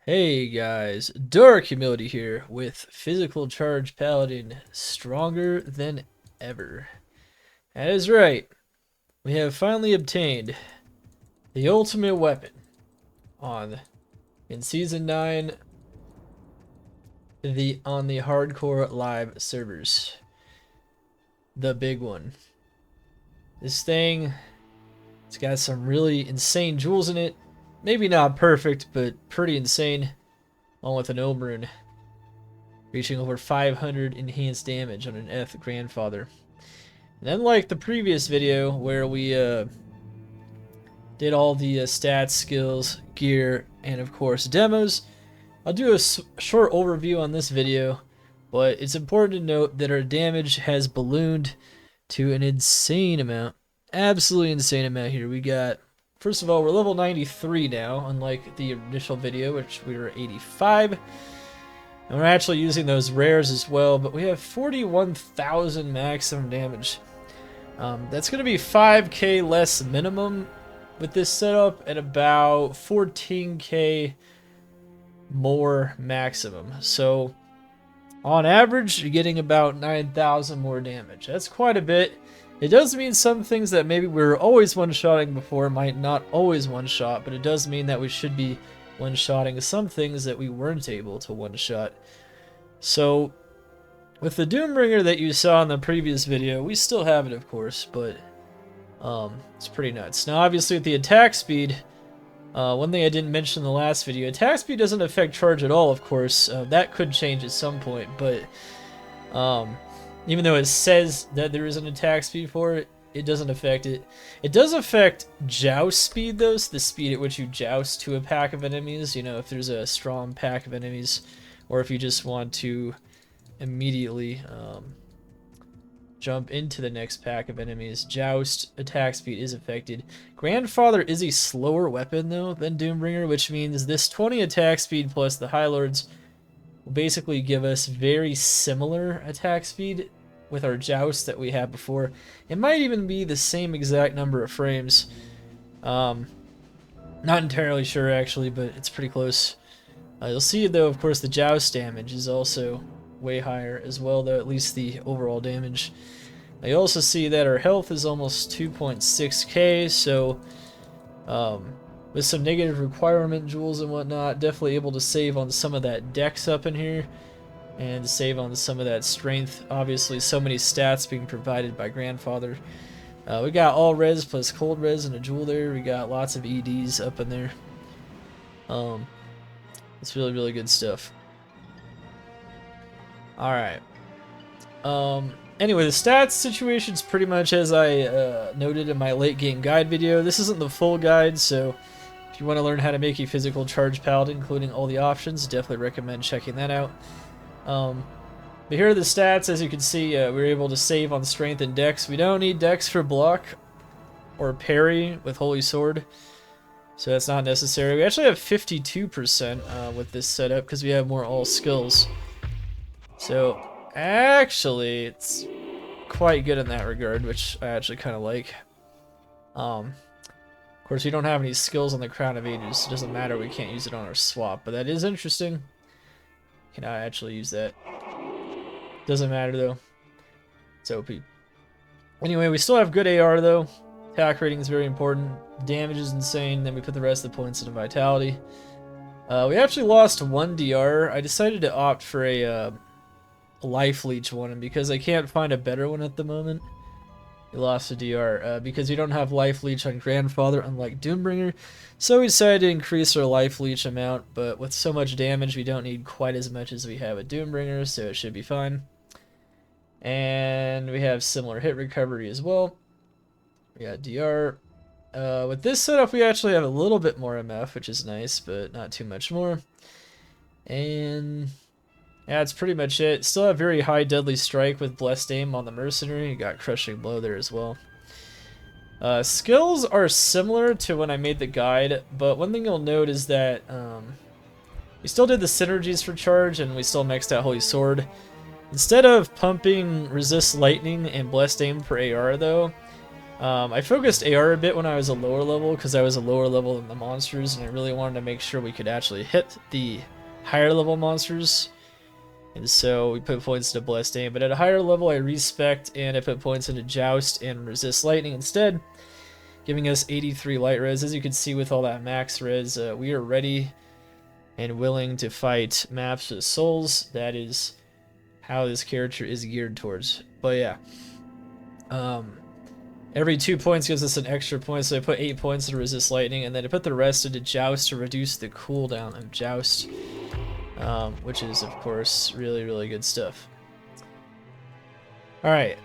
Hey guys, Dark Humility here with Physical Charge Paladin, stronger than ever. That is right, we have finally obtained the ultimate weapon in Season 9 on the hardcore live servers. The big one. This thing, it's got some really insane jewels in it. Maybe not perfect, but pretty insane. Along with an Obrun, reaching over 500 enhanced damage on an F grandfather. And unlike the previous video where we did all the stats, skills, gear, and of course demos, I'll do a short overview on this video, but it's important to note that our damage has ballooned to an insane amount. Absolutely insane amount here. We got, first of all, we're level 93 now, unlike the initial video, which we were 85. And we're actually using those rares as well, but we have 41,000 maximum damage. That's going to be 5k less minimum with this setup, and about 14k more maximum. So, on average, you're getting about 9,000 more damage. That's quite a bit. It does mean some things that maybe we were always one-shotting before might not always one-shot, but it does mean that we should be one-shotting some things that we weren't able to one-shot. So, with the Doombringer that you saw in the previous video, we still have it, of course, but it's pretty nuts. Now, obviously, with the attack speed, one thing I didn't mention in the last video, attack speed doesn't affect charge at all, of course. That could change at some point, but even though it says that there is an attack speed for it, it doesn't affect it. It does affect joust speed, though, so the speed at which you joust to a pack of enemies. You know, if there's a strong pack of enemies, or if you just want to immediately jump into the next pack of enemies, joust attack speed is affected. Grandfather is a slower weapon, though, than Doombringer, which means this 20 attack speed plus the High Lords will basically give us very similar attack speed with our joust that we had before. It might even be the same exact number of frames. Not entirely sure, actually, but it's pretty close. You'll see, though, of course, the joust damage is also way higher as well, though, at least the overall damage. You also see that our health is almost 2.6k, so with some negative requirement jewels and whatnot, definitely able to save on some of that dex up in here, and to save on some of that strength. Obviously, so many stats being provided by Grandfather. We got all res plus cold res and a jewel there. We got lots of EDs up in there. It's really, really good stuff. Alright. Anyway, the stats situation's pretty much as I noted in my late game guide video. This isn't the full guide, so if you want to learn how to make a physical charge paladin, including all the options, definitely recommend checking that out. But here are the stats. As you can see, we were able to save on strength and dex. We don't need dex for block or parry with Holy Sword, so that's not necessary. We actually have 52% with this setup because we have more all skills. So actually, it's quite good in that regard, which I actually kind of like. Of course, we don't have any skills on the Crown of Ages, so it doesn't matter, we can't use it on our swap, but that is interesting. Can I actually use that? Doesn't matter, though. It's OP. Anyway, we still have good AR, though. Attack rating is very important. Damage is insane. Then we put the rest of the points into Vitality. We actually lost 1 DR. I decided to opt for a life leech one, and because I can't find a better one at the moment, we lost a DR because we don't have life leech on Grandfather, unlike Doombringer. So we decided to increase our life leech amount, but with so much damage we don't need quite as much as we have with Doombringer, so it should be fine. And we have similar hit recovery as well. We got DR. With this setup we actually have a little bit more MF, which is nice, but not too much more. And yeah, that's pretty much it. Still have very high deadly strike with blessed aim on the Mercenary. You got crushing blow there as well. Skills are similar to when I made the guide, but one thing you'll note is that we still did the synergies for charge, and we still maxed out Holy Sword. Instead of pumping resist lightning and blessed aim for AR, though, I focused AR a bit when I was a lower level because I was a lower level than the monsters, and I really wanted to make sure we could actually hit the higher level monsters. And so we put points into Blessed Aim, but at a higher level I respect and I put points into Joust and Resist Lightning instead, giving us 83 light res. As you can see with all that max res, we are ready and willing to fight maps with souls. That is how this character is geared towards. But yeah, every 2 points gives us an extra point, so I put 8 points into Resist Lightning, and then I put the rest into Joust to reduce the cooldown of Joust, which is, of course, really, really good stuff. Alright,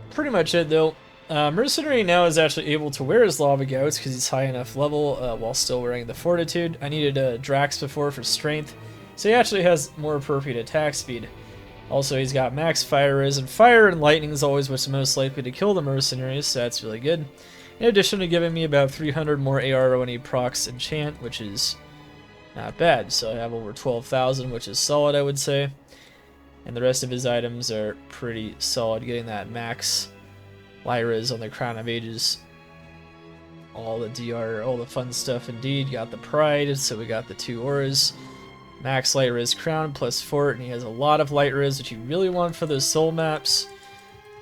pretty much it, though. Mercenary now is actually able to wear his Lava Gouts because he's high enough level while still wearing the Fortitude. I needed Drax before for Strength, so he actually has more appropriate attack speed. Also, he's got max fire res, and fire and lightning is always what's most likely to kill the mercenaries, so that's really good. In addition to giving me about 300 more AR when he procs enchant, which is not bad. So I have over 12,000, which is solid, I would say. And the rest of his items are pretty solid, getting that max light res on the Crown of Ages. All the DR, all the fun stuff indeed. Got the Pride, so we got the 2 auras. Max light res crown plus fort, and he has a lot of light res, which you really want for those soul maps,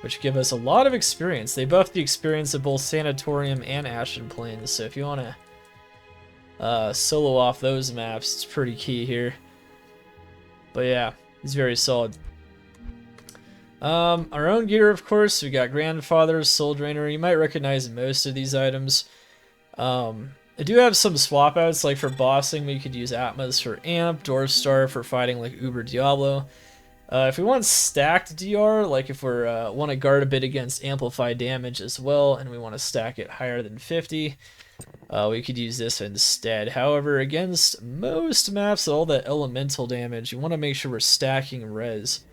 which give us a lot of experience. They buff the experience of both Sanatorium and Ashen planes, so if you want to solo off those maps, it's pretty key here. But yeah, he's very solid. Our own gear, of course, we got Grandfather, Soul Drainer. You might recognize most of these items. I do have some swap outs, like for bossing, we could use Atmas for Amp, Dwarf Star for fighting like Uber Diablo. If we want stacked DR, like if we want to guard a bit against amplified damage as well, and we want to stack it higher than 50, we could use this instead. However, against most maps, all that elemental damage, you want to make sure we're stacking res.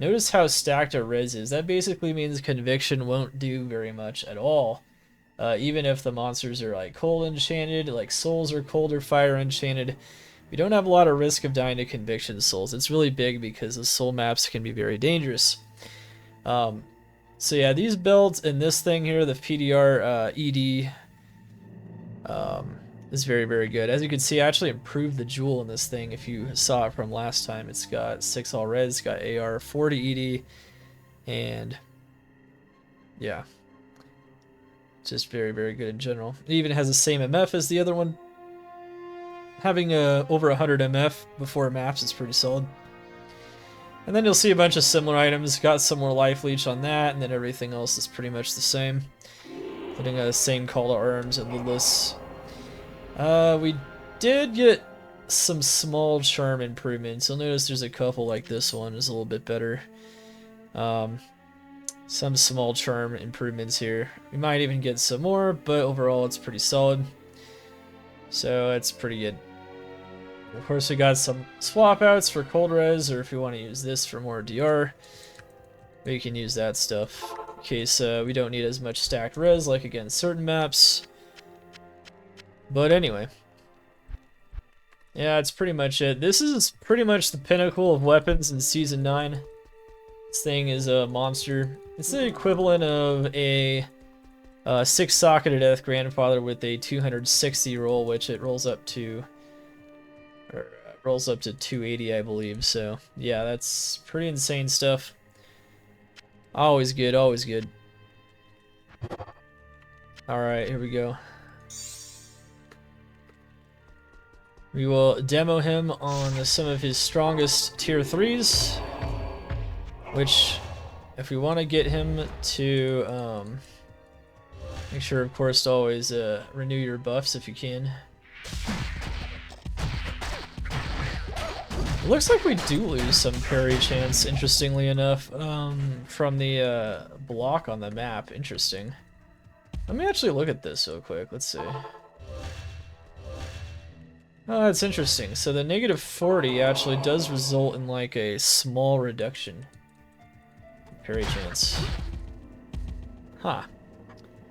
Notice how stacked our res is. That basically means Conviction won't do very much at all. Even if the monsters are like cold enchanted, like souls are cold or fire enchanted, we don't have a lot of risk of dying to Conviction souls. It's really big because the soul maps can be very dangerous. So yeah, these builds and this thing here, the PDR ED, is very, very good. As you can see, I actually improved the jewel in this thing. If you saw it from last time, it's got 6 all res, it's got AR, 40 ED, and yeah. Just very, very good in general. It even has the same MF as the other one. Having over 100 MF before maps is pretty solid. And then you'll see a bunch of similar items. Got some more life leech on that, and then everything else is pretty much the same. Including a same call to arms and lidless. We did get some small charm improvements. You'll notice there's a couple, like this one is a little bit better. Some small charm improvements here. We might even get some more, but overall it's pretty solid. So it's pretty good. Of course, we got some swap outs for cold res, or if you want to use this for more DR, we can use that stuff in case we don't need as much stacked res like against certain maps. But anyway, yeah, it's pretty much it. This is pretty much the pinnacle of weapons in Season 9. This thing is a monster. It's the equivalent of a 6-socketed Death Grandfather with a 260 roll, which it rolls up to 280, I believe. So yeah, that's pretty insane stuff. Always good, always good. All right, here we go. We will demo him on some of his strongest tier 3s, which, if we want to get him to make sure, of course, to always renew your buffs if you can. It looks like we do lose some parry chance, interestingly enough, from the block on the map. Interesting. Let me actually look at this real quick. Let's see. Oh, that's interesting. So the negative 40 actually does result in like a small reduction in parry chance. Huh.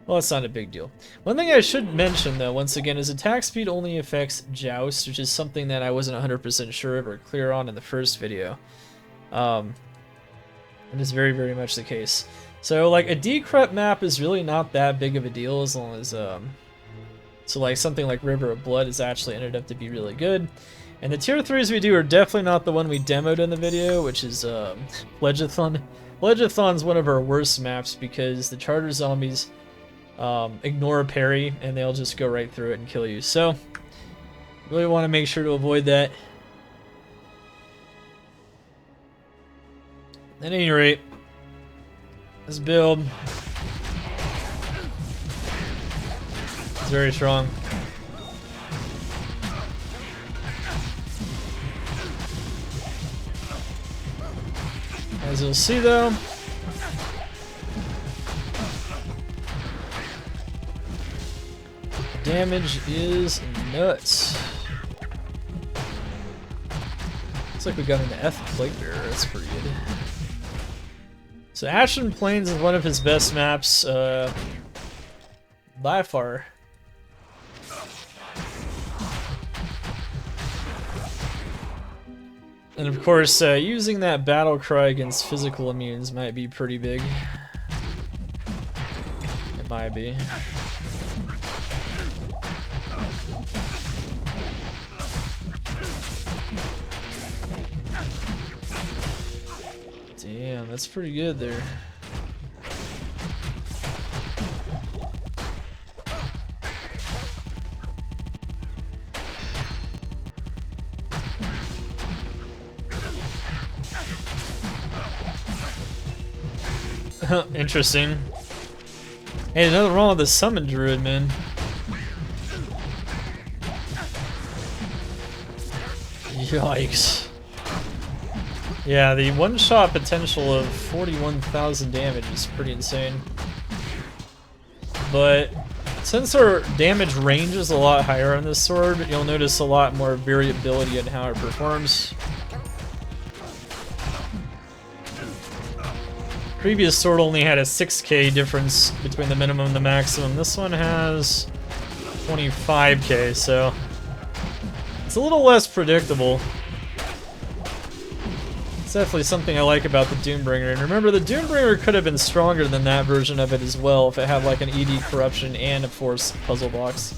Well, it's not a big deal. One thing I should mention, though, once again, is attack speed only affects Joust, which is something that I wasn't 100% sure of or clear on in the first video. It is very, very much the case. So like a decrep map is really not that big of a deal as long as so like something like River of Blood has actually ended up to be really good. And the tier 3s we do are definitely not the one we demoed in the video, which is Legiathon. Legiathon's one of our worst maps because the charger zombies ignore a parry and they'll just go right through it and kill you. So really want to make sure to avoid that. At any rate, this build is very strong. As you'll see though, damage is nuts. Looks like we got an F plate bearer, that's pretty good. So Ashen Plains is one of his best maps by far. And of course, using that battle cry against physical immunes might be pretty big. It might be. Damn, that's pretty good there. Interesting. Hey, there's nothing wrong with the summon druid, man. Yikes. Yeah, the one-shot potential of 41,000 damage is pretty insane. But since our damage range is a lot higher on this sword, you'll notice a lot more variability in how it performs. Previous sword only had a 6k difference between the minimum and the maximum. This one has 25k, so it's a little less predictable. It's definitely something I like about the Doombringer. And remember, the Doombringer could have been stronger than that version of it as well if it had like an ED corruption and a force puzzle box.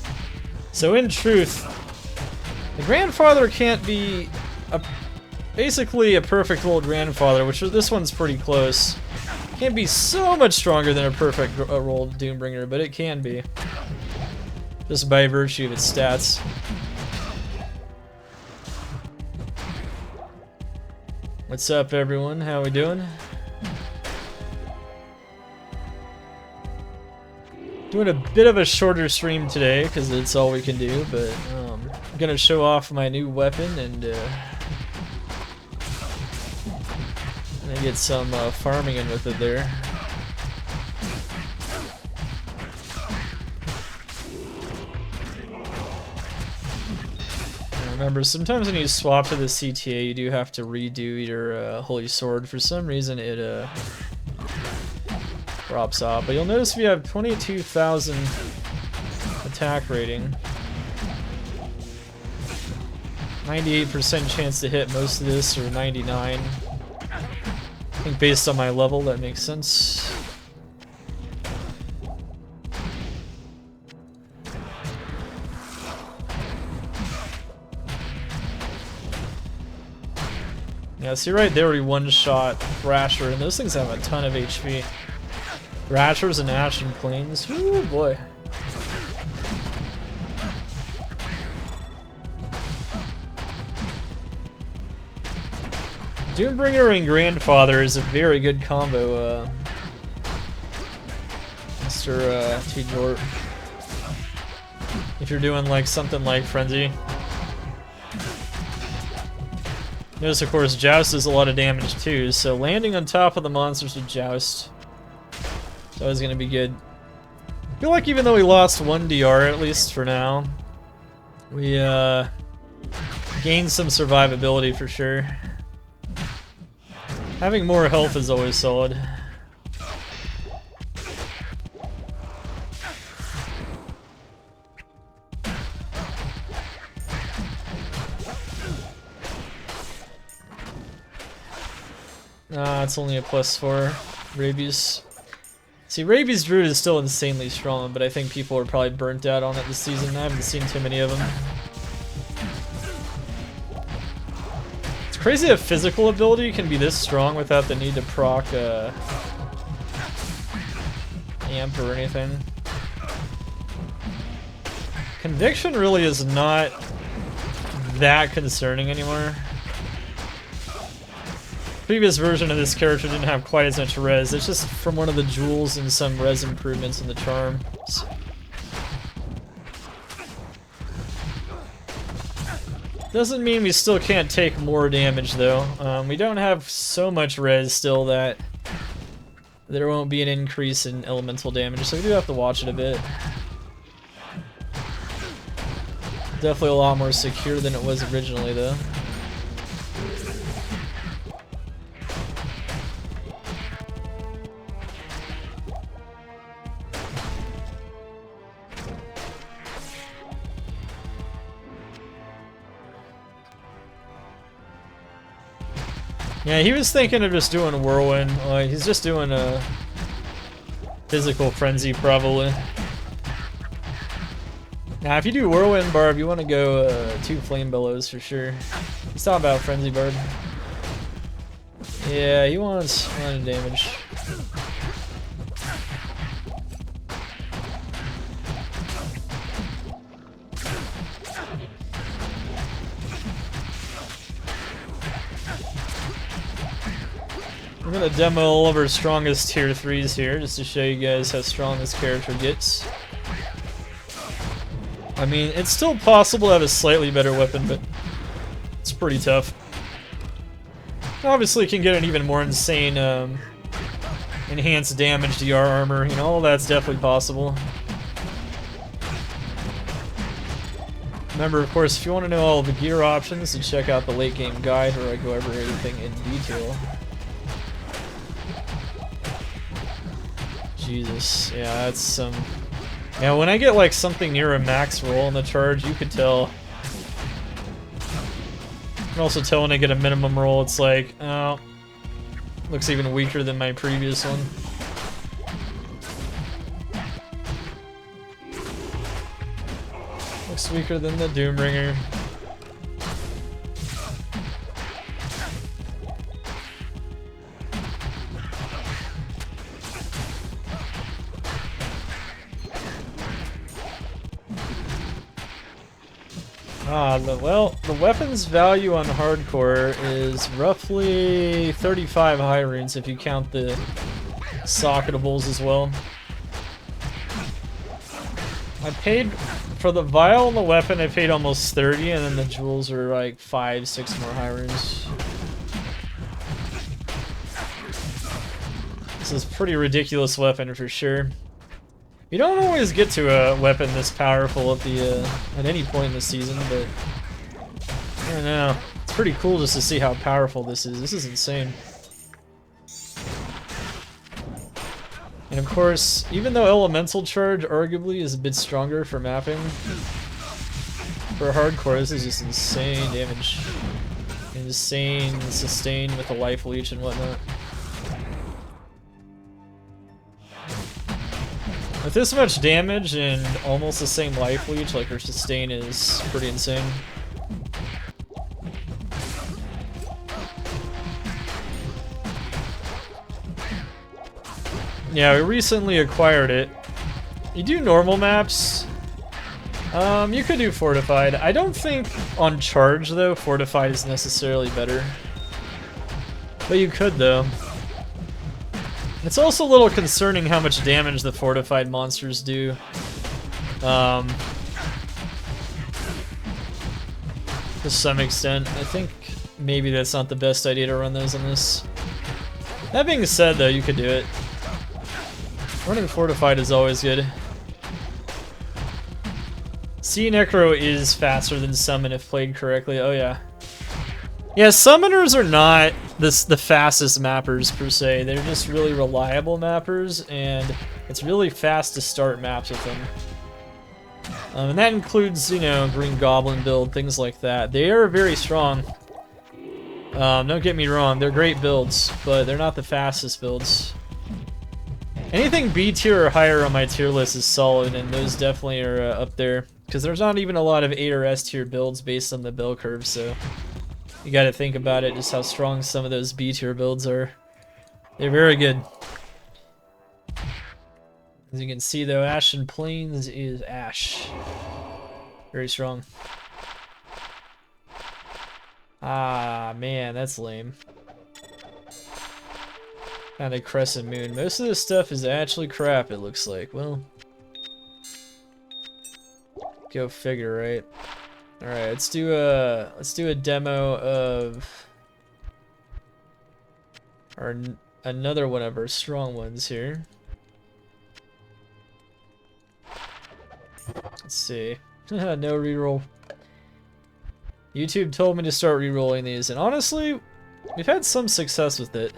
So in truth, the Grandfather can't be basically a perfect old Grandfather, which this one's pretty close. Can't be so much stronger than a perfect rolled Doombringer, but it can be. Just by virtue of its stats. What's up, everyone? How we doing? Doing a bit of a shorter stream today, because it's all we can do, but I'm gonna show off my new weapon and get some farming in with it there. And remember, sometimes when you swap to the CTA, you do have to redo your Holy Sword. For some reason, it drops off. But you'll notice we have 22,000 attack rating. 98% chance to hit most of this, or 99%. I think based on my level, that makes sense. Yeah, see right there we one-shot Thrasher, and those things have a ton of HP. Thrashers and Ashen Plains, woo boy. Doombringer and Grandfather is a very good combo, Mr. T-Jort. If you're doing like something like Frenzy. Notice, of course, Joust does a lot of damage too, so landing on top of the monsters with Joust is always going to be good. I feel like even though we lost one DR, at least for now, we gained some survivability for sure. Having more health is always solid. It's only a +4 rabies. See, Rabies Druid is still insanely strong, but I think people are probably burnt out on it this season. I haven't seen too many of them. It's crazy that physical ability can be this strong without the need to proc amp or anything. Conviction really is not that concerning anymore. Previous version of this character didn't have quite as much res. It's just from one of the jewels and some res improvements in the charms. Doesn't mean we still can't take more damage though. We don't have so much res still that there won't be an increase in elemental damage, so we do have to watch it a bit. Definitely a lot more secure than it was originally though. Yeah, he was thinking of just doing a whirlwind. He's just doing a physical frenzy probably. Now, if you do whirlwind barb, you want to go 2 flame bellows for sure. He's talking about frenzy barb. Yeah, he wants 1 damage. I'm gonna demo all of our strongest tier 3s here, just to show you guys how strong this character gets. I mean, it's still possible to have a slightly better weapon, but it's pretty tough. Obviously, you can get an even more insane enhanced damage DR armor. You know, all that's definitely possible. Remember, of course, if you want to know all the gear options, then check out the late game guide where I go over everything in detail. Jesus, yeah, that's some... Yeah, when I get like something near a max roll in the charge, you could tell. You can also tell when I get a minimum roll, it's like, oh, looks even weaker than my previous one. Looks weaker than the Doombringer. Well, the weapon's value on hardcore is roughly 35 high runes if you count the socketables as well. I paid for the vial and the weapon, I paid almost 30, and then the jewels are like 5-6 more high runes. This is a pretty ridiculous weapon for sure. You don't always get to a weapon this powerful at the at any point in the season, but I don't know. It's pretty cool just to see how powerful this is. This is insane. And of course, even though Elemental Charge arguably is a bit stronger for mapping, for hardcore this is just insane damage. Insane sustain with a life leech and whatnot. With this much damage and almost the same life leech, like her sustain is pretty insane. Yeah, we recently acquired it. You do normal maps. You could do fortified. I don't think on charge though, fortified is necessarily better. But you could though. It's also a little concerning how much damage the fortified monsters do. To some extent. I think maybe that's not the best idea to run those on this. That being said though, you could do it. Running fortified is always good. Sea Necro is faster than Summon if played correctly. Oh yeah. Yeah, Summoners are not the fastest mappers per se. They're just really reliable mappers, and it's really fast to start maps with them. And that includes, you know, Green Goblin build, things like that. They are very strong. Don't get me wrong, they're great builds, but they're not the fastest builds. Anything B tier or higher on my tier list is solid, and those definitely are up there. Because there's not even a lot of A or S tier builds based on the bell curve, so you gotta think about it, just how strong some of those B tier builds are. They're very good. As you can see though, Ashen Plains is Ash. Very strong. Ah, man, that's lame. Kind of Crescent Moon. Most of this stuff is actually crap, it looks like. Well, go figure, right? All right, let's do a demo of another one of our strong ones here. Let's see. No reroll. YouTube told me to start rerolling these, and honestly, we've had some success with it.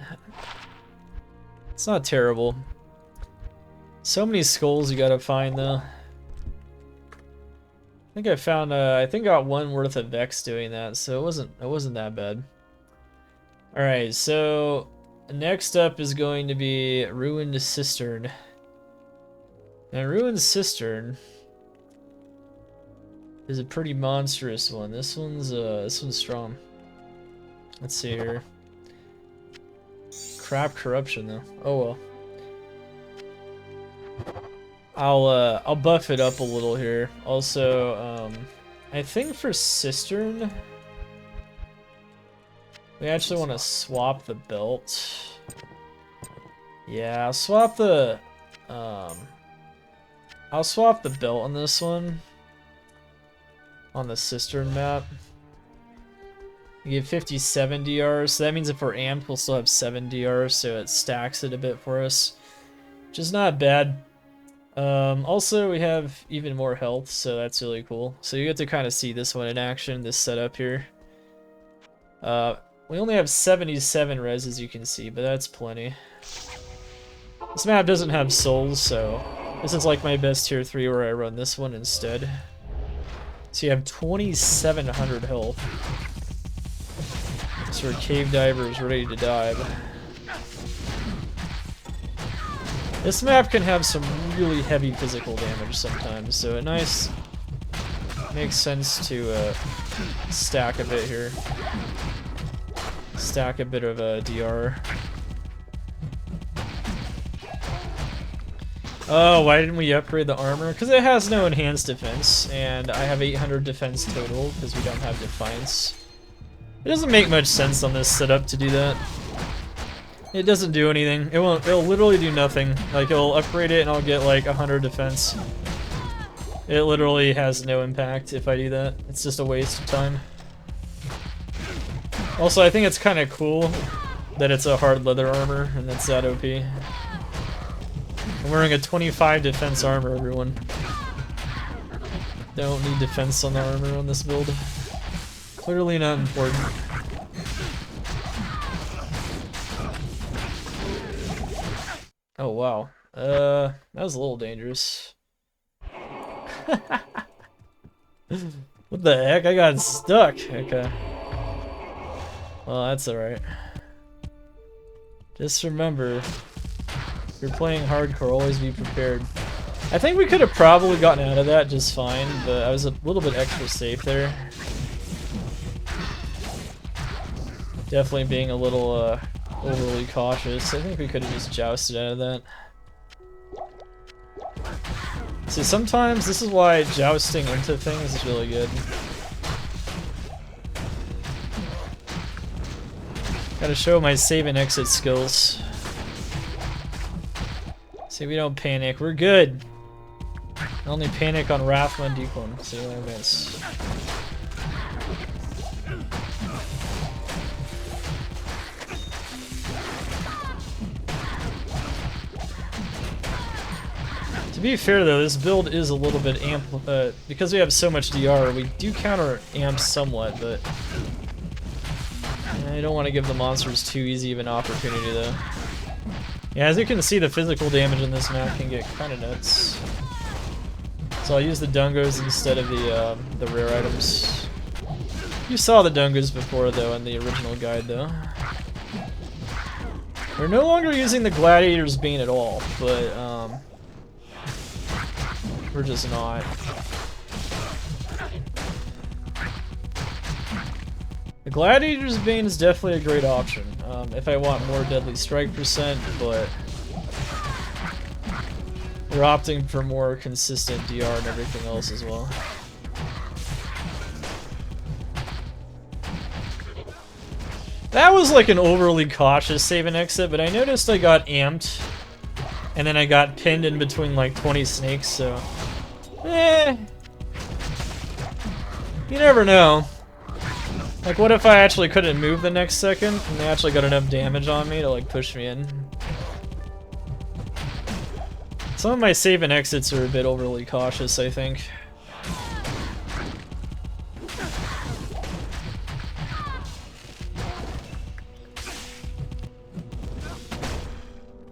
It's not terrible. So many skulls you gotta find though. I think I found I think I got one worth of Vex doing that, so it wasn't that bad. Alright, so next up is going to be Ruined Cistern. And Ruined Cistern is a pretty monstrous one. This one's strong. Let's see here. Crap corruption though. Oh well. I'll buff it up a little here. Also, I think for Cistern, we actually want to swap the belt. Yeah, I'll swap the belt on this one. On the Cistern map. You get 57 DR, so that means if we're amped, we'll still have 7 DR, so it stacks it a bit for us, which is not bad. Also, we have even more health, so that's really cool. So you get to kind of see this one in action, this setup here. We only have 77 res, as you can see, but that's plenty. This map doesn't have souls, so this is like my best tier 3 where I run this one instead. So you have 2,700 health. So our cave diver is ready to dive. This map can have some really heavy physical damage sometimes, so it makes sense to stack a bit here. Stack a bit of DR. Oh, why didn't we upgrade the armor? Because it has no enhanced defense, and I have 800 defense total because we don't have defiance. It doesn't make much sense on this setup to do that. It doesn't do anything. It'll literally do nothing. Like, it'll upgrade it and I'll get like 100 defense. It literally has no impact if I do that. It's just a waste of time. Also, I think it's kind of cool that it's a hard leather armor and that's that OP. I'm wearing a 25 defense armor, everyone. Don't need defense on the armor on this build. Clearly not important. Oh wow. That was a little dangerous. What the heck? I got stuck. Okay. Well, that's alright. Just remember, if you're playing hardcore, always be prepared. I think we could have probably gotten out of that just fine, but I was a little bit extra safe there. Definitely being a little overly cautious. I think we could have just jousted out of that. See, sometimes this is why jousting into things is really good. Gotta show my save and exit skills. See, we don't panic. We're good. I only panic on Wrath when Declone. See what I miss. To be fair though, this build is a little bit because we have so much DR, we do counter amp somewhat, but I don't want to give the monsters too easy of an opportunity though. Yeah, as you can see, the physical damage in this map can get kind of nuts. So I'll use the Dungos instead of the rare items. You saw the Dungos before though in the original guide though. We're no longer using the Gladiator's Bane at all, but we're just not. The Gladiator's Bane is definitely a great option if I want more deadly strike percent, but we're opting for more consistent DR and everything else as well. That was like an overly cautious save and exit, but I noticed I got amped, and then I got pinned in between like 20 snakes, so... You never know. Like, what if I actually couldn't move the next second, and they actually got enough damage on me to like push me in? Some of my save and exits are a bit overly cautious, I think.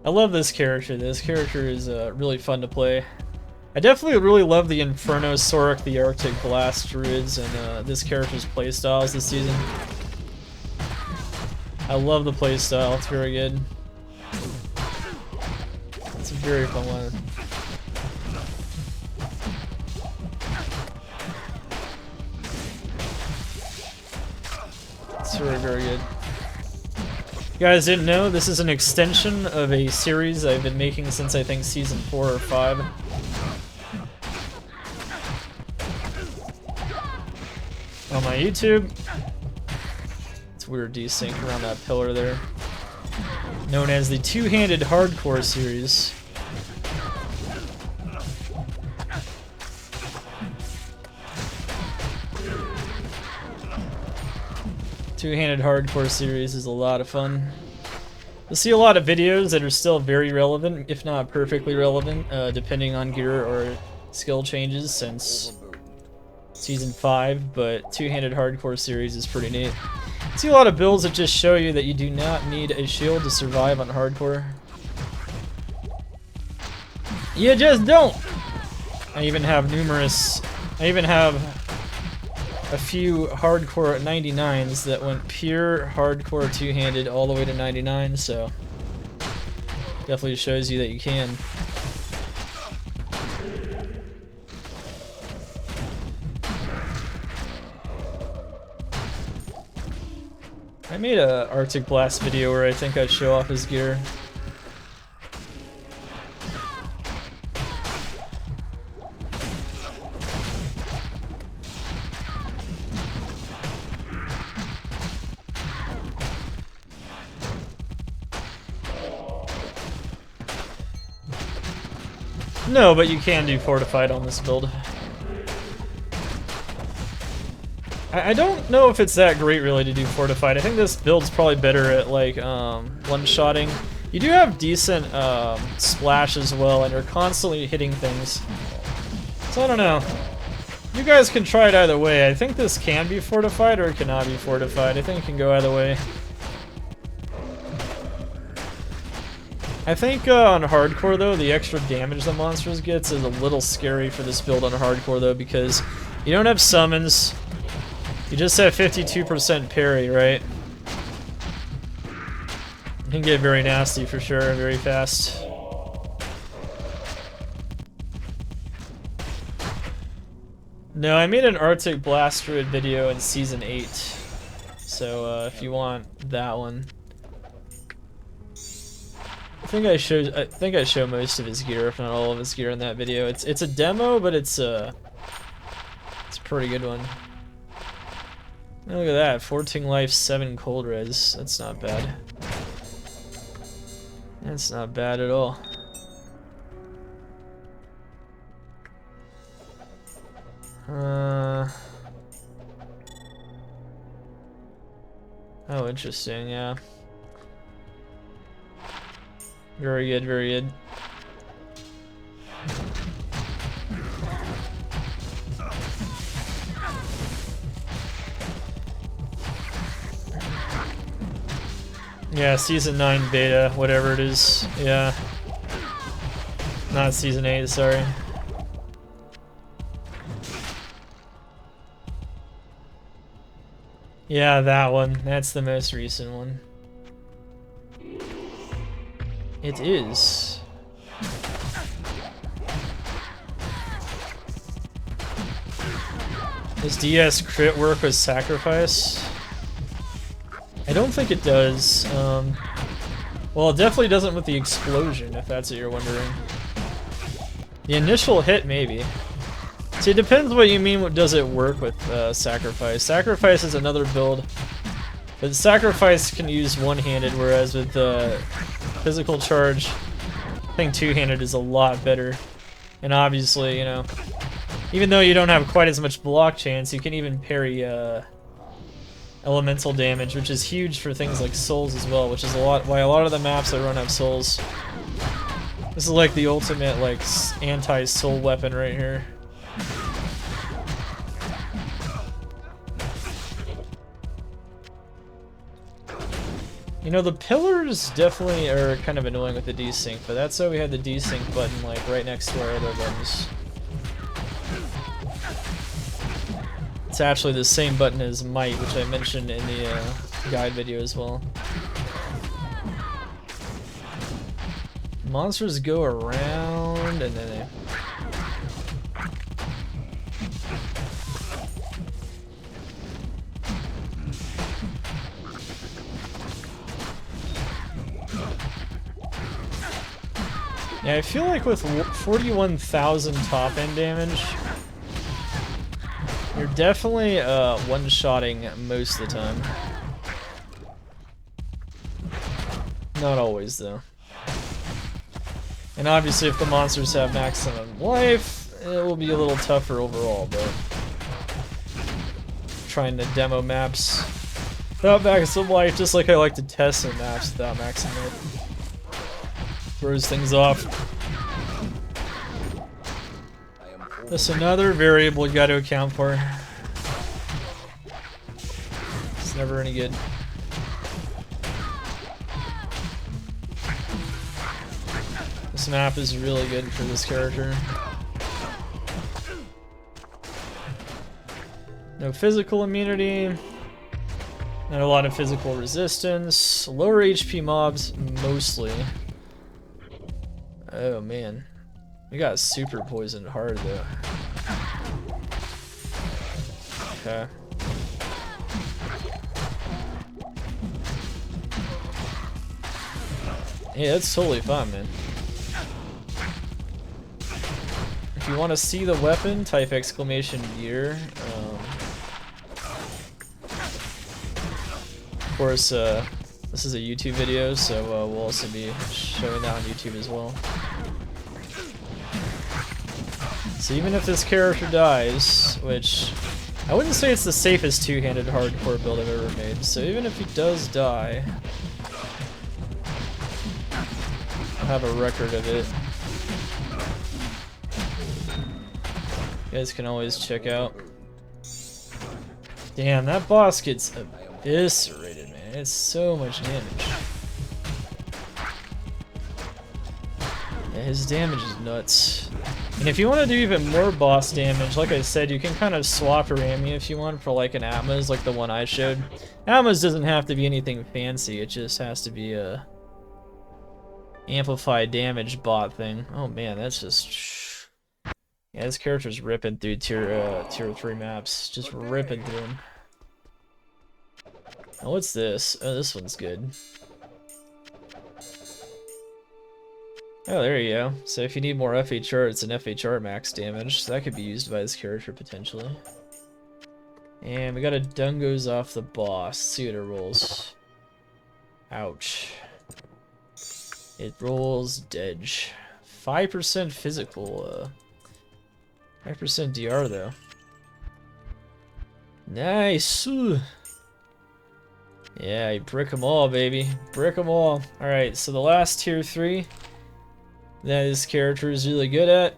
I love this character. This character is really fun to play. I definitely really love the Inferno, Sorok, the Arctic Blast Druids, and this character's playstyles this season. I love the playstyle, it's very good. It's a very fun one. It's very, very good. You guys didn't know, this is an extension of a series I've been making since I think season 4 or 5. On my YouTube. It's weird desync around that pillar there. Known as the Two-Handed Hardcore series. Two-Handed Hardcore series is a lot of fun. You'll see a lot of videos that are still very relevant, if not perfectly relevant, depending on gear or skill changes since Season 5, but Two-Handed Hardcore series is pretty neat. You see a lot of builds that just show you that you do not need a shield to survive on Hardcore. You just don't! I even have a few Hardcore 99s that went pure Hardcore Two-Handed all the way to 99, so definitely shows you that you can. I made a Arctic Blast video where I think I show off his gear. No, but you can do fortified on this build. I don't know if it's that great really to do fortified. I think this build's probably better at like one-shotting. You do have decent splash as well, and you're constantly hitting things. So I don't know. You guys can try it either way. I think this can be fortified or it cannot be fortified. I think it can go either way. I think on Hardcore though, the extra damage the monsters gets is a little scary for this build on Hardcore though, because you don't have summons. You just have 52% parry, right? It can get very nasty for sure, very fast. No, I made an Arctic Blast Druid video in Season 8. So if you want that one. I think I show most of his gear, if not all of his gear in that video. It's a demo, but it's a pretty good one. Look at that, 14 life, 7 cold res. That's not bad. That's not bad at all. Oh, interesting, yeah. Very good, very good. Yeah, Season 9 beta, whatever it is. Yeah. Not Season 8, sorry. Yeah, that one. That's the most recent one. It is. Does DS crit work with sacrifice? I don't think it does. Well, it definitely doesn't with the explosion, if that's what you're wondering. The initial hit, maybe. See, it depends what you mean. What does it work with sacrifice? Sacrifice is another build, but sacrifice can use one-handed, whereas with physical charge, I think two-handed is a lot better. And obviously, you know, even though you don't have quite as much block chance, you can even parry elemental damage, which is huge for things like souls as well, which is why a lot of the maps I run have souls. This is like the ultimate like anti-soul weapon right here. You know, the pillars definitely are kind of annoying with the desync, but that's why we had the desync button like right next to our other buttons. It's actually the same button as might, which I mentioned in the guide video as well. Monsters go around and then they... Yeah, I feel like with 41,000 top end damage, you're definitely one-shotting most of the time. Not always, though. And obviously, if the monsters have maximum life, it will be a little tougher overall, but trying to demo maps without maximum life, just like I like to test some maps without maximum life. Throws things off. That's another variable you got to account for. It's never any good. This map is really good for this character. No physical immunity. Not a lot of physical resistance. Lower HP mobs, mostly. Oh man. We got super poisoned hard though. Okay. Yeah, that's totally fine, man. If you want to see the weapon, type exclamation gear. Of course, this is a YouTube video, so we'll also be showing that on YouTube as well. So even if this character dies, which I wouldn't say it's the safest two-handed hardcore build I've ever made, so even if he does die, I'll have a record of it. You guys can always check out. Damn, that boss gets eviscerated, man. It's so much damage. Yeah, his damage is nuts. And if you want to do even more boss damage, like I said, you can kind of swap your ammo if you want for like an Atma's, like the one I showed. Atma's doesn't have to be anything fancy, it just has to be a amplified damage bot thing. Oh man, that's just... Yeah, this character's ripping through tier 3 maps. Just ripping through them. Oh, what's this? Oh, this one's good. Oh, there you go. So if you need more FHR, it's an FHR max damage. So that could be used by this character potentially. And we got a Dungo's off the boss. Let's see what it rolls. Ouch. It rolls Dedge. 5% physical, 5% DR though. Nice! Ooh. Yeah, you brick them all, baby. Brick them all. Alright, so the last tier 3 that this character is really good at.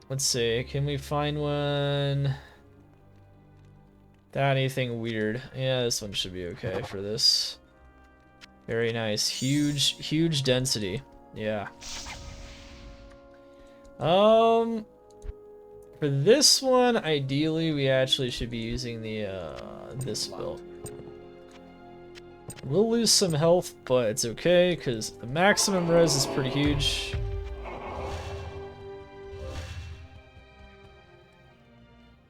Let's see, can we find one without anything weird? Yeah, this one should be okay for this. Very nice. Huge density. Yeah. For this one, ideally we actually should be using the this build. We'll lose some health, but it's okay, because the maximum res is pretty huge.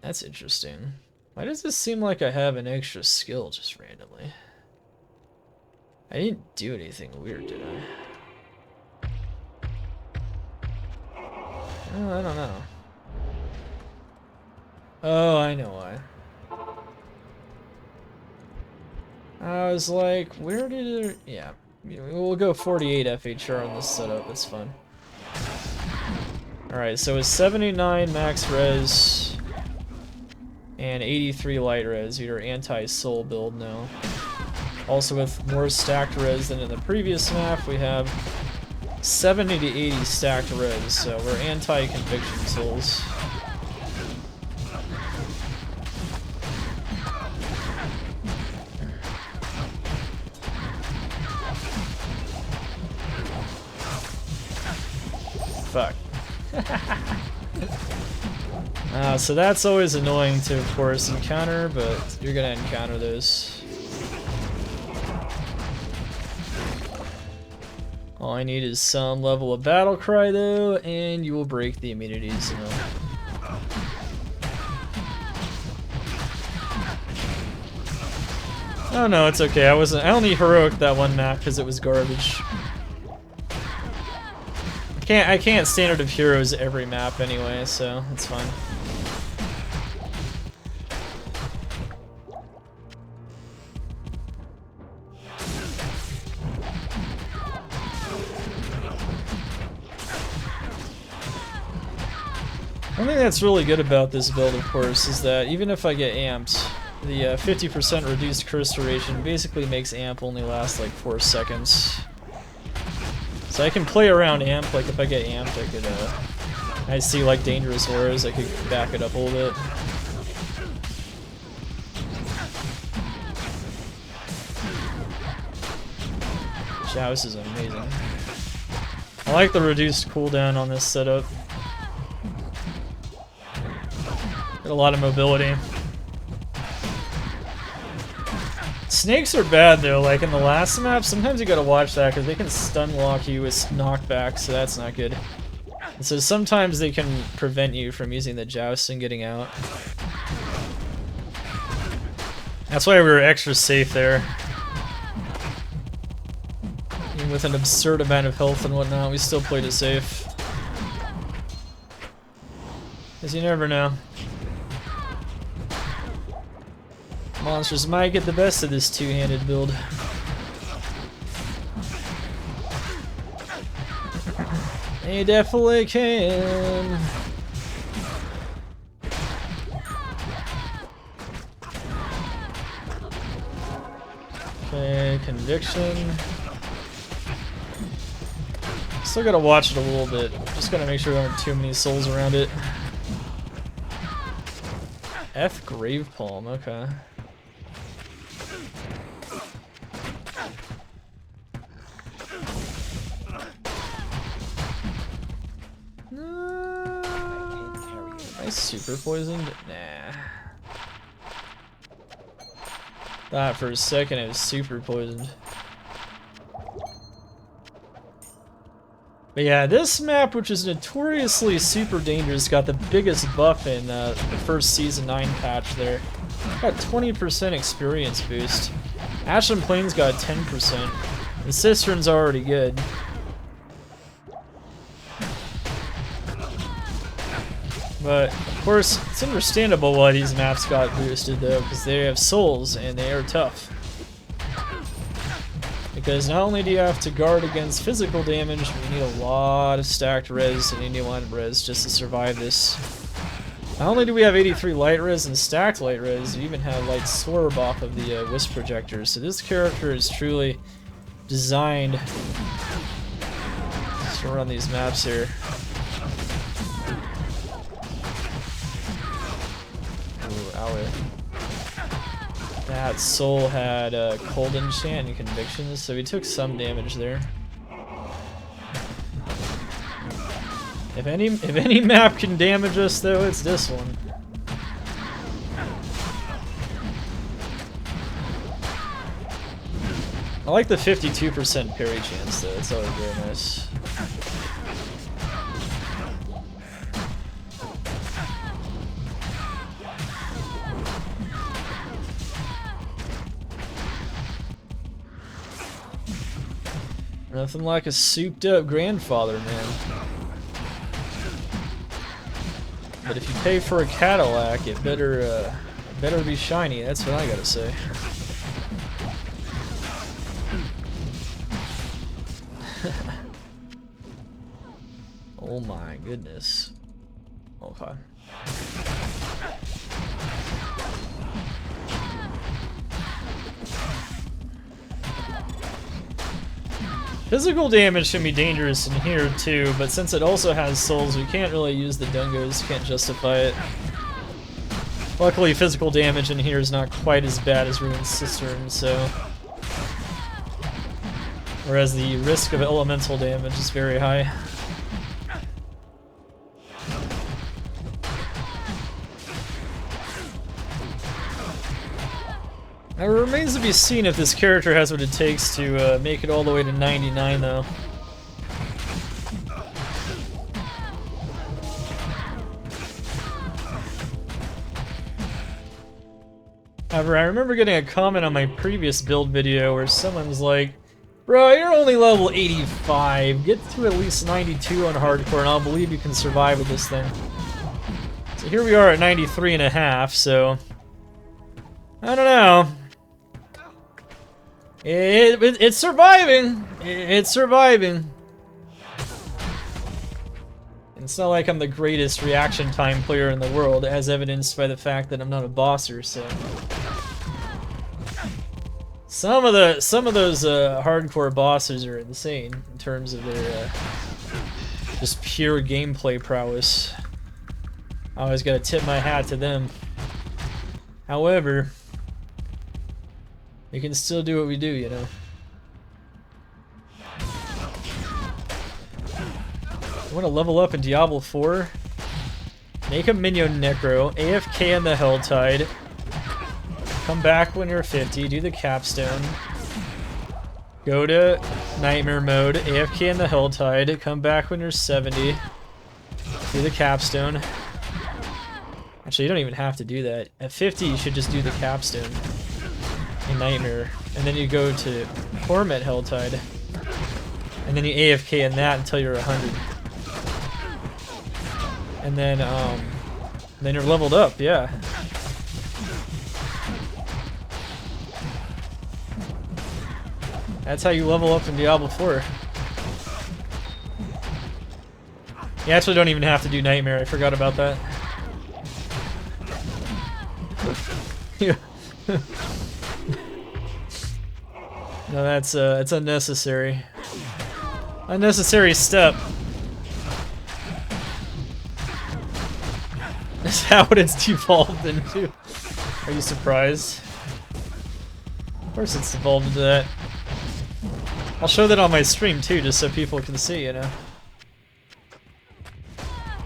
That's interesting. Why does this seem like I have an extra skill just randomly? I didn't do anything weird, did I? Oh, I don't know. Oh, I know why. I was like, where did it... Yeah, we'll go 48 FHR on this setup, that's fun. Alright, so it's 79 max res and 83 light res. You're anti-soul build now. Also with more stacked res than in the previous map, we have 70 to 80 stacked res, so we're anti-conviction souls. Fuck. So that's always annoying to, of course, encounter, but you're gonna encounter those. All I need is some level of battle cry, though, and you will break the immunities. You know. Oh no, it's okay. I only heroic that one map because it was garbage. I can't standard of heroes every map anyway, so it's fine. One thing that's really good about this build, of course, is that even if I get amped, the 50% reduced curse duration basically makes amp only last like 4 seconds. So I can play around amp, like if I get amped I could, I see like dangerous auras, I could back it up a little bit. Joust is amazing. I like the reduced cooldown on this setup. Got a lot of mobility. Snakes are bad though, like in the last map, sometimes you gotta watch that because they can stun lock you with knockback, so that's not good. And so sometimes they can prevent you from using the joust and getting out. That's why we were extra safe there. Even with an absurd amount of health and whatnot, we still played it safe. Because you never know. Monsters might get the best of this two-handed build. They definitely can. Okay, conviction. Still gotta watch it a little bit. Just gotta make sure there aren't too many souls around it. F Grave Palm, okay. Am I super poisoned? Nah. Thought for a second I was super poisoned. But yeah, this map, which is notoriously super dangerous, got the biggest buff in the first Season 9 patch there. Got 20% experience boost. Ashen Plains got 10%. The Cistern's already good. But, of course, it's understandable why these maps got boosted, though, because they have souls, and they are tough. Because not only do you have to guard against physical damage, but you need a lot of stacked res and 81 res just to survive this. Not only do we have 83 light res and stacked light res, you even have light swerve off of the wisp projectors. So this character is truly designed to run these maps here. That soul had cold enchant and convictions, so we took some damage there. If any map can damage us though, it's this one. I like the 52% parry chance though, it's always very nice. Nothing like a souped up grandfather, man. But if you pay for a Cadillac, it better be shiny, that's what I gotta say. Oh my goodness. Okay. Physical damage can be dangerous in here too, but since it also has souls, we can't really use the dungos, can't justify it. Luckily, physical damage in here is not quite as bad as Ruined Cistern, so... Whereas the risk of elemental damage is very high. Now, it remains to be seen if this character has what it takes to make it all the way to 99, though. However, I remember getting a comment on my previous build video where someone was like, "Bro, you're only level 85. Get to at least 92 on hardcore, and I'll believe you can survive with this thing." So here we are at 93.5, so... I don't know. It's surviving. It's surviving. It's not like I'm the greatest reaction time player in the world, as evidenced by the fact that I'm not a bosser, so... Some of those hardcore bosses are insane in terms of their just pure gameplay prowess. I always gotta tip my hat to them. However, we can still do what we do, you know. I want to level up in Diablo 4. Make a minion necro, AFK in the Helltide. Come back when you're 50, do the capstone. Go to nightmare mode, AFK in the Helltide. Come back when you're 70. Do the capstone. Actually, you don't even have to do that. At 50, you should just do the capstone in nightmare. And then you go to Torment Helltide. And then you AFK in that until you're 100. And then you're leveled up, yeah. That's how you level up in Diablo 4. You actually don't even have to do Nightmare, I forgot about that. No, that's it's unnecessary. Unnecessary step. That's how it's devolved into. Are you surprised? Of course it's evolved into that. I'll show that on my stream too, just so people can see, you know.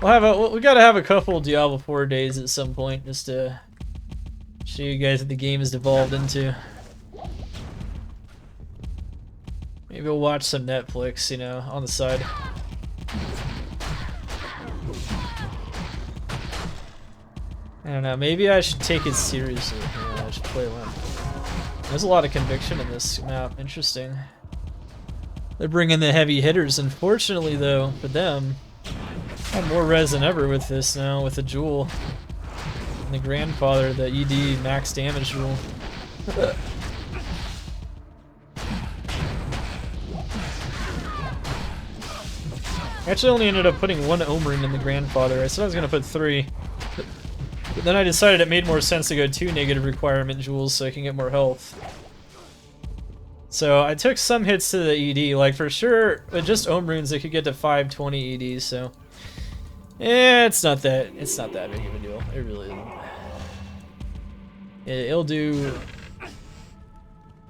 We gotta have a couple Diablo 4 days at some point, just to show you guys what the game has devolved into. Maybe we'll watch some Netflix, you know, on the side. I don't know, maybe I should take it seriously. Yeah, I should play one. There's a lot of conviction in this map, interesting. They're bringing the heavy hitters. Unfortunately, though, for them, I have more res than ever with this now, with the Jewel. And the Grandfather, the ED max damage rule. I actually only ended up putting one Omerine in the Grandfather. I said I was going to put 3. But then I decided it made more sense to go 2 negative requirement jewels so I can get more health. So I took some hits to the ED, like for sure, with just Omerunes it could get to 520 EDs, so... it's not that big of a deal. It really isn't. It'll do...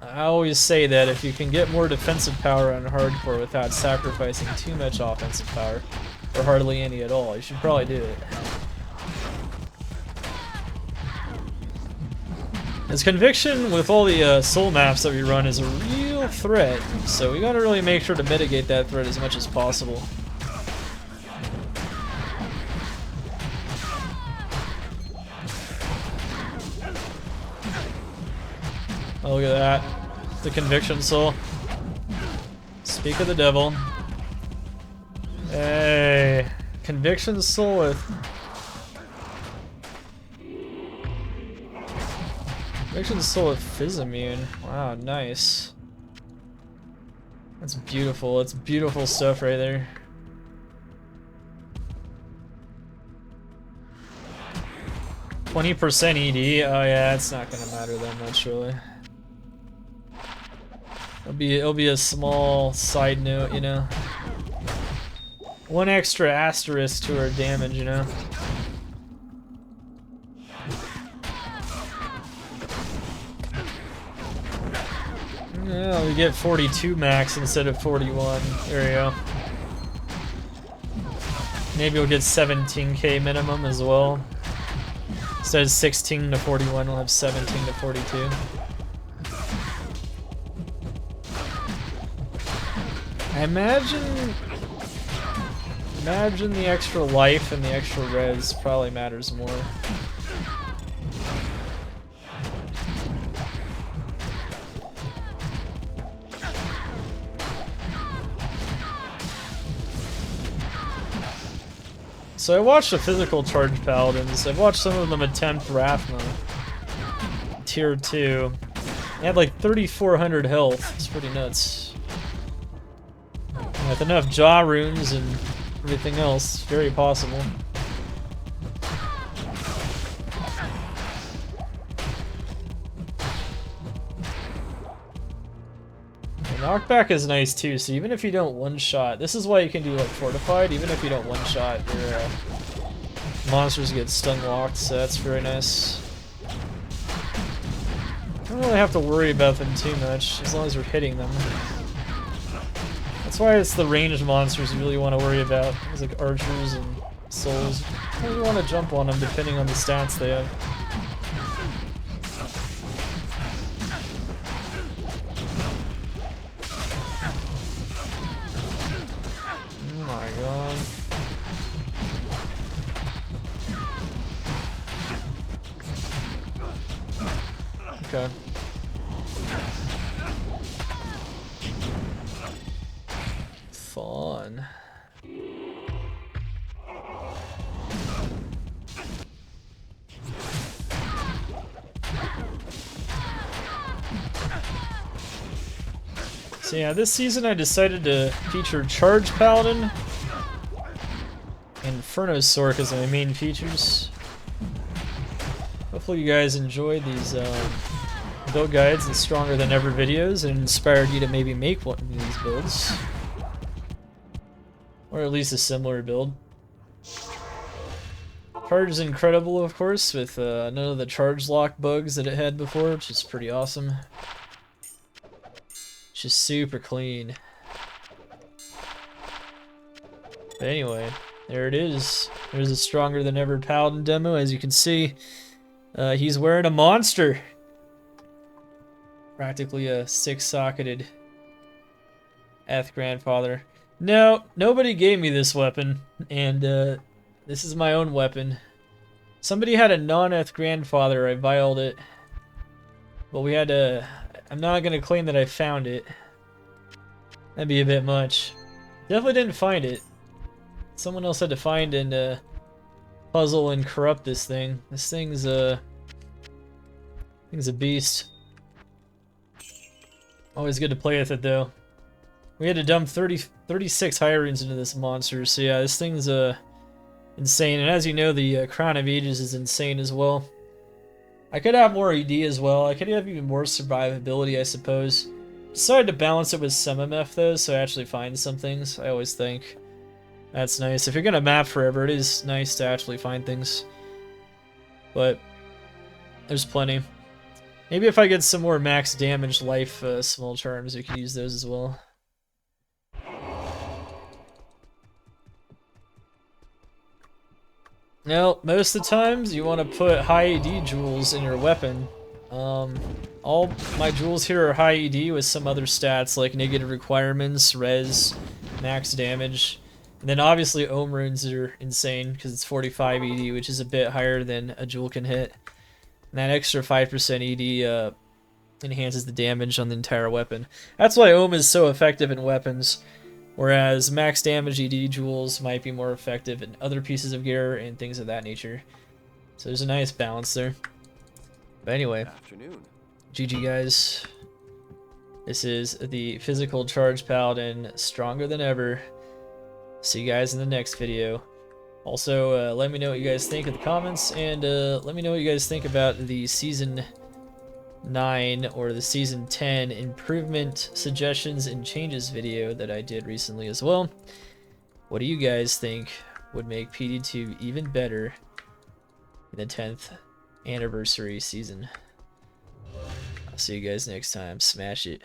I always say that if you can get more defensive power on hardcore without sacrificing too much offensive power, or hardly any at all, you should probably do it. His conviction with all the soul maps that we run is a real threat, so we gotta really make sure to mitigate that threat as much as possible. Oh, look at that. The conviction soul. Speak of the devil. Hey, conviction soul with conviction soul with Phys-immune. Wow, nice. That's beautiful. That's beautiful stuff right there. %20 ED. Oh yeah, it's not gonna matter that much really. It'll be a small side note, you know. One extra asterisk to our damage, you know. Yeah, we get 42 max instead of 41. There we go. Maybe we'll get 17k minimum as well. Instead of 16 to 41, we'll have 17 to 42. I imagine the extra life and the extra res probably matters more. So I watched the Physical Charger Paladins. I've watched some of them attempt Rathma. Tier 2. They had like 3,400 health. It's pretty nuts. With enough jaw runes and everything else, very possible. The knockback is nice too, so even if you don't one-shot, this is why you can do like Fortified, even if you don't one-shot, your monsters get stun locked, so that's very nice. Don't really have to worry about them too much, as long as you're hitting them. That's why it's the ranged monsters you really want to worry about. It's like archers and souls. You want to jump on them depending on the stats they have. Oh my god. Okay. Fun. So yeah, this season I decided to feature Charge Paladin and Inferno Sork as my main features. Hopefully you guys enjoyed these build guides and stronger than ever videos and inspired you to maybe make one of these builds. Or at least a similar build. Charge is incredible, of course, with none of the charge lock bugs that it had before, which is pretty awesome. It's just super clean. But anyway, there it is. There's a stronger than ever Paladin demo, as you can see. He's wearing a monster. Practically a 6-socketed Eth Grandfather. No, nobody gave me this weapon, and this is my own weapon. Somebody had a non-Eth Grandfather, I violed it. But we had to... I'm not going to claim that I found it. That'd be a bit much. Definitely didn't find it. Someone else had to find and puzzle and corrupt this thing. This thing's a beast. Always good to play with it though. We had to dump 36 high runes into this monster, so yeah, this thing's insane. And as you know, the Crown of Ages is insane as well. I could have more ED as well. I could have even more survivability, I suppose. Decided to balance it with some MF though, so I actually find some things. I always think that's nice. If you're gonna map forever, it is nice to actually find things. But there's plenty. Maybe if I get some more max damage life small charms, we could use those as well. Now, most of the times you want to put high AD jewels in your weapon All my jewels here are high ED with some other stats like negative requirements, res, max damage. And then obviously Ohm runes are insane because it's 45 ED, which is a bit higher than a jewel can hit. And that extra 5% ED enhances the damage on the entire weapon. That's why Ohm is so effective in weapons, whereas max damage ED jewels might be more effective in other pieces of gear and things of that nature. So there's a nice balance there. But anyway, GG guys. This is the Physical Charge Paladin, stronger than ever. See you guys in the next video. Also, let me know what you guys think in the comments, and let me know what you guys think about the Season 9 or the Season 10 improvement suggestions and changes video that I did recently as well. What do you guys think would make PD2 even better in the 10th anniversary season? I'll see you guys next time. Smash it.